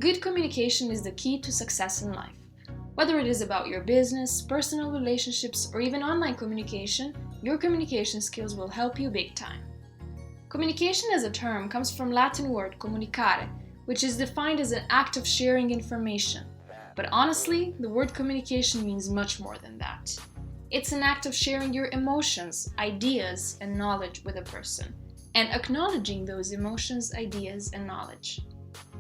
Good communication is the key to success in life. Whether it is about your business, personal relationships, or even online communication, your communication skills will help you big time. Communication as a term comes from Latin word comunicare, which is defined as an act of sharing information. But honestly, the word communication means much more than that. It's an act of sharing your emotions, ideas, and knowledge with a person, and acknowledging those emotions, ideas, and knowledge.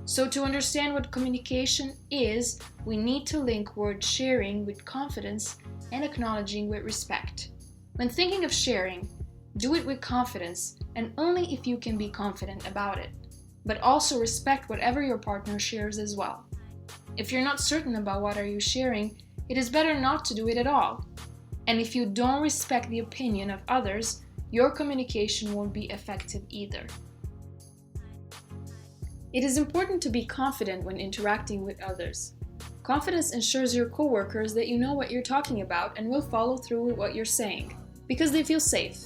So to understand what communication is, we need to link word sharing with confidence and acknowledging with respect. When thinking of sharing, do it with confidence and only if you can be confident about it, but also respect whatever your partner shares as well. If you're not certain about what are you sharing, it is better not to do it at all. And if you don't respect the opinion of others, your communication won't be effective either. It is important to be confident when interacting with others. Confidence ensures your coworkers that you know what you're talking about and will follow through with what you're saying, because they feel safe.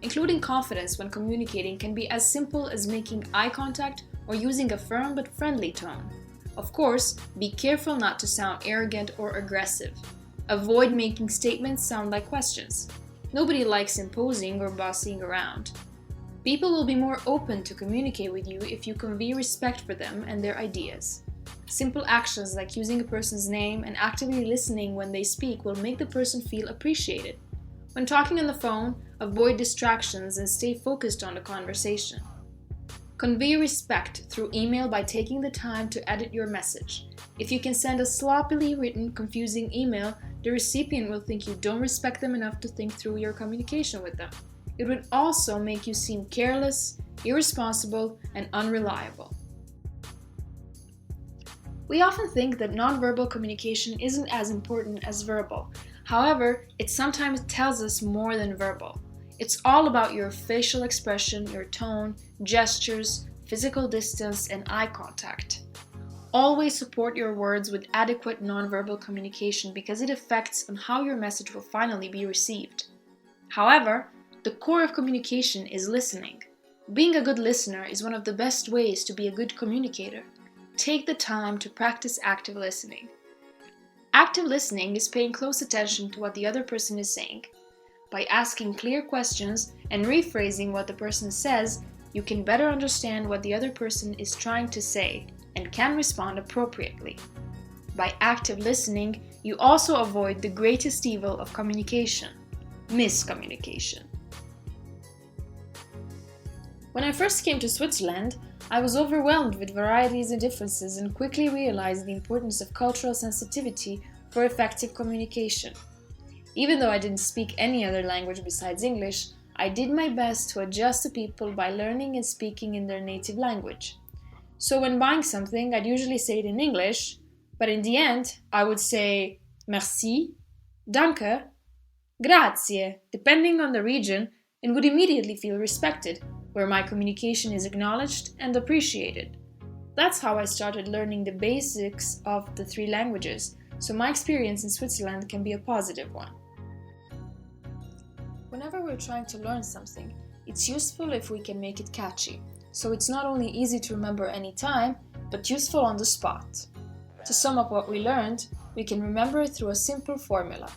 Including confidence when communicating can be as simple as making eye contact or using a firm but friendly tone. Of course, be careful not to sound arrogant or aggressive. Avoid making statements sound like questions. Nobody likes imposing or bossing around. People will be more open to communicate with you if you convey respect for them and their ideas. Simple actions like using a person's name and actively listening when they speak will make the person feel appreciated. When talking on the phone, avoid distractions and stay focused on the conversation. Convey respect through email by taking the time to edit your message. If you can send a sloppily written, confusing email, the recipient will think you don't respect them enough to think through your communication with them. It would also make you seem careless, irresponsible, and unreliable. We often think that nonverbal communication isn't as important as verbal. However, it sometimes tells us more than verbal. It's all about your facial expression, your tone, gestures, physical distance, and eye contact. Always support your words with adequate nonverbal communication because it affects on how your message will finally be received. However, the core of communication is listening. Being a good listener is one of the best ways to be a good communicator. Take the time to practice active listening. Active listening is paying close attention to what the other person is saying. By asking clear questions and rephrasing what the person says, you can better understand what the other person is trying to say and can respond appropriately. By active listening, you also avoid the greatest evil of communication: miscommunication. When I first came to Switzerland, I was overwhelmed with varieties and differences and quickly realized the importance of cultural sensitivity for effective communication. Even though I didn't speak any other language besides English, I did my best to adjust to people by learning and speaking in their native language. So when buying something, I'd usually say it in English, but in the end, I would say merci, danke, grazie, depending on the region, and would immediately feel respected, where my communication is acknowledged and appreciated. That's how I started learning the basics of the 3 languages, so my experience in Switzerland can be a positive one. Whenever we're trying to learn something, it's useful if we can make it catchy, so it's not only easy to remember anytime, but useful on the spot. To sum up what we learned, we can remember it through a simple formula.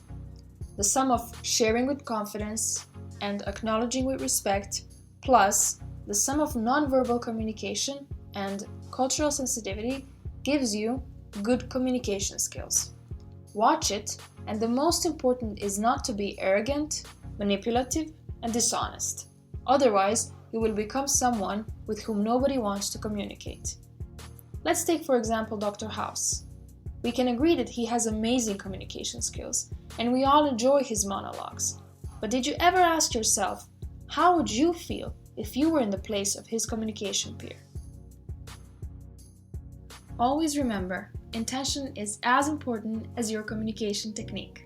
The sum of sharing with confidence and acknowledging with respect plus the sum of nonverbal communication and cultural sensitivity gives you good communication skills. Watch it, and the most important is not to be arrogant, manipulative, and dishonest. Otherwise, you will become someone with whom nobody wants to communicate. Let's take for example Dr. House. We can agree that he has amazing communication skills, and we all enjoy his monologues. But did you ever ask yourself, how would you feel if you were in the place of his communication peer? Always remember, intention is as important as your communication technique.